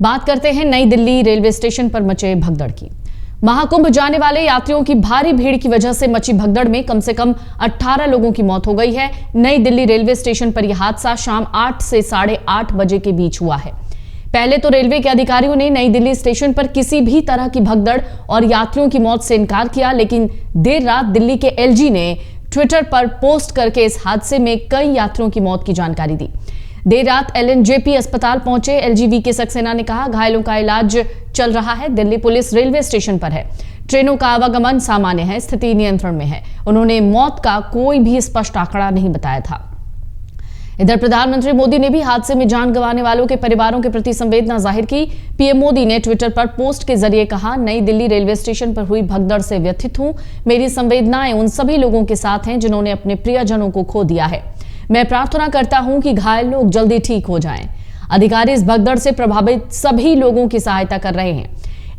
बात करते हैं नई दिल्ली रेलवे स्टेशन पर मचे भगदड़ की। महाकुंभ जाने वाले यात्रियों की भारी भीड़ की वजह से मची भगदड़ में कम से कम 18 लोगों की मौत हो गई है। नई दिल्ली रेलवे स्टेशन पर यह हादसा शाम 8 से 8:30 बजे के बीच हुआ है। पहले तो रेलवे के अधिकारियों ने नई दिल्ली स्टेशन पर किसी भी तरह की भगदड़ और यात्रियों की मौत से इनकार किया, लेकिन देर रात दिल्ली के एलजी ने ट्विटर पर पोस्ट करके इस हादसे में कई यात्रियों की मौत की जानकारी दी। देर रात एलएनजेपी अस्पताल पहुंचे एलजी वीके सक्सेना ने कहा, घायलों का इलाज चल रहा है। दिल्ली पुलिस रेलवे स्टेशन पर है। ट्रेनों का आवागमन सामान्य है, स्थिति नियंत्रण में है। उन्होंने मौत का कोई भी स्पष्ट आंकड़ा नहीं बताया था। इधर प्रधानमंत्री मोदी ने भी हादसे में जान गंवाने वालों के परिवारों के प्रति संवेदना जाहिर की। पीएम मोदी ने ट्विटर पर पोस्ट के जरिए कहा, नई दिल्ली रेलवे स्टेशन पर हुई भगदड़ से व्यथित हूं। मेरी संवेदनाएं उन सभी लोगों के साथ हैं जिन्होंने अपने प्रियजनों को खो दिया है। मैं प्रार्थना करता हूं कि घायल लोग जल्दी ठीक हो जाएं। अधिकारी इस भगदड़ से प्रभावित सभी लोगों की सहायता कर रहे हैं।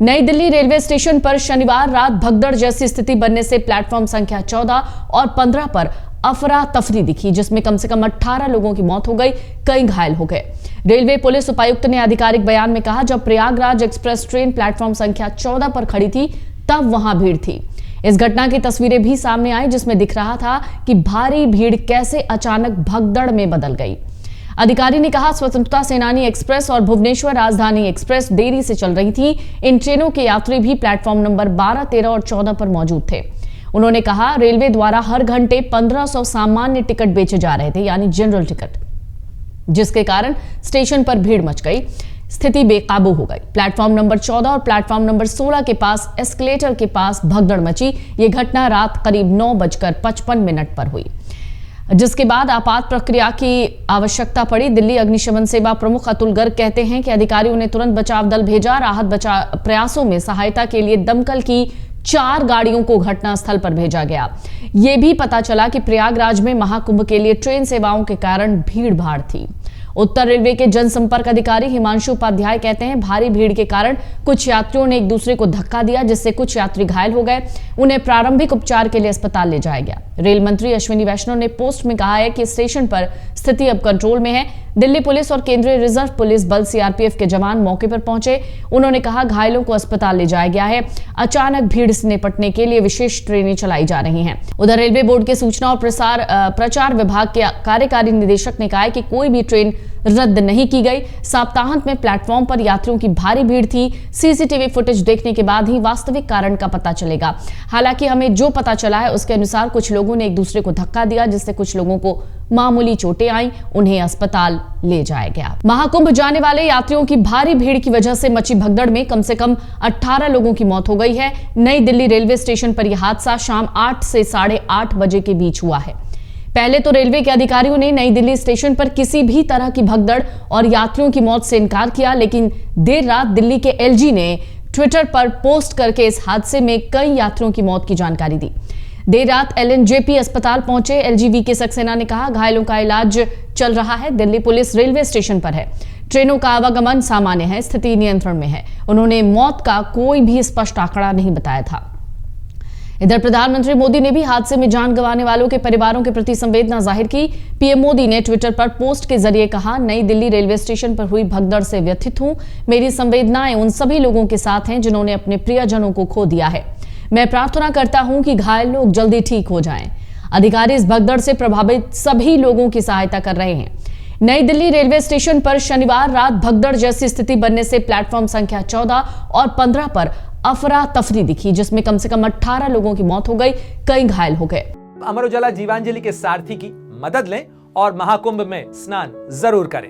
नई दिल्ली रेलवे स्टेशन पर शनिवार रात भगदड़ जैसी स्थिति बनने से प्लेटफॉर्म संख्या 14 और 15 पर अफरा तफरी दिखी, जिसमें कम से कम 18 लोगों की मौत हो गई, कई घायल हो गए। रेलवे पुलिस उपायुक्त ने आधिकारिक बयान में कहा, जब प्रयागराज एक्सप्रेस ट्रेन प्लेटफॉर्म संख्या 14 पर खड़ी थी तब वहां भीड़ थी। इस घटना की तस्वीरें भी सामने आई, जिसमें दिख रहा था कि भारी भीड़ कैसे अचानक भगदड़ में बदल गई। अधिकारी ने कहा, स्वतंत्रता सेनानी एक्सप्रेस और भुवनेश्वर राजधानी एक्सप्रेस देरी से चल रही थी। इन ट्रेनों के यात्री भी प्लेटफॉर्म नंबर 12, 13 और 14 पर मौजूद थे। उन्होंने कहा, रेलवे द्वारा हर घंटे 1500 सामान्य टिकट बेचे जा रहे थे, यानी जनरल टिकट, जिसके कारण स्टेशन पर भीड़ मच गई। स्थिति बेकाबू हो गई। प्लेटफॉर्म नंबर 14 और प्लेटफॉर्म नंबर 16 के पास एस्केलेटर के पास भगदड़ मची। ये घटना रात करीब 9:55 पर हुई, जिसके बाद आपात प्रक्रिया की आवश्यकता पड़ी। दिल्ली अग्निशमन सेवा प्रमुख अतुल गर्ग कहते हैं कि अधिकारियों ने तुरंत बचाव दल भेजा। राहत बचाव प्रयासों में सहायता के लिए दमकल की 4 गाड़ियों को घटनास्थल पर भेजा गया। यह भी पता चला कि प्रयागराज में महाकुंभ के लिए ट्रेन सेवाओं के कारण भीड़ भाड़ थी। उत्तर रेलवे के जनसंपर्क अधिकारी हिमांशु उपाध्याय कहते हैं, भारी भीड़ के कारण कुछ यात्रियों ने एक दूसरे को धक्का दिया, जिससे कुछ यात्री घायल हो गए। उन्हें प्रारंभिक उपचार के लिए अस्पताल ले जाया गया। रेल मंत्री अश्विनी वैष्णव ने पोस्ट में कहा है कि स्टेशन पर स्थिति अब कंट्रोल में है। दिल्ली पुलिस और केंद्रीय रिजर्व पुलिस बल सीआरपीएफ के जवान मौके पर पहुंचे। उन्होंने कहा, घायलों को अस्पताल ले जाया गया है। अचानक भीड़ से निपटने के लिए विशेष ट्रेनें चलाई जा रही हैं। उधर रेलवे बोर्ड के सूचना और प्रचार विभाग के कार्यकारी निदेशक ने कहा है कि कोई भी ट्रेन रद्द नहीं की गई। सप्ताहांत में प्लेटफॉर्म पर यात्रियों की भारी भीड़ थी। सीसीटीवी फुटेज देखने के बाद ही वास्तविक कारण का पता चलेगा। हालांकि हमें जो पता चला है उसके अनुसार कुछ लोगों ने एक दूसरे को धक्का दिया, जिससे कुछ लोगों को मामूली चोटें आईं। उन्हें अस्पताल ले जाया गया। महाकुंभ जाने वाले यात्रियों की भारी भीड़ की वजह से मची भगदड़ में कम से कम 18 लोगों की मौत हो गई है। नई दिल्ली रेलवे स्टेशन पर यह हादसा शाम 8 से 8:30 बजे के बीच हुआ है। पहले तो रेलवे के अधिकारियों ने नई दिल्ली स्टेशन पर किसी भी तरह की भगदड़ और यात्रियों की मौत से इनकार किया, लेकिन देर रात दिल्ली के एलजी ने ट्विटर पर पोस्ट करके इस हादसे में कई यात्रियों की मौत की जानकारी दी। देर रात एलएनजेपी अस्पताल पहुंचे एलजी वीके सक्सेना ने कहा, घायलों का इलाज चल रहा है। दिल्ली पुलिस रेलवे स्टेशन पर है। ट्रेनों का आवागमन सामान्य है, स्थिति नियंत्रण में है। उन्होंने मौत का कोई भी स्पष्ट आंकड़ा नहीं बताया था। इधर प्रधानमंत्री मोदी ने भी हादसे में जान गंवाने वालों के परिवारों के प्रति संवेदना जाहिर की। पीएम मोदी ने ट्विटर पर पोस्ट के जरिए कहा, नई दिल्ली रेलवे स्टेशन पर हुई भगदड़ से व्यथित हूं। मेरी संवेदनाएं उन सभी लोगों के साथ हैं जिन्होंने अपने प्रियजनों को खो दिया है। मैं प्रार्थना करता हूं कि घायल लोग जल्दी ठीक हो जाएं। अधिकारी इस भगदड़ से प्रभावित सभी लोगों की सहायता कर रहे हैं। नई दिल्ली रेलवे स्टेशन पर शनिवार रात भगदड़ जैसी स्थिति बनने से प्लेटफॉर्म संख्या 14 और 15 पर अफरा तफरी दिखी, जिसमें कम से कम 18 लोगों की मौत हो गई, कई घायल हो गए। अमर उजाला जीवांजलि के सारथी की मदद लें और महाकुंभ में स्नान जरूर करें।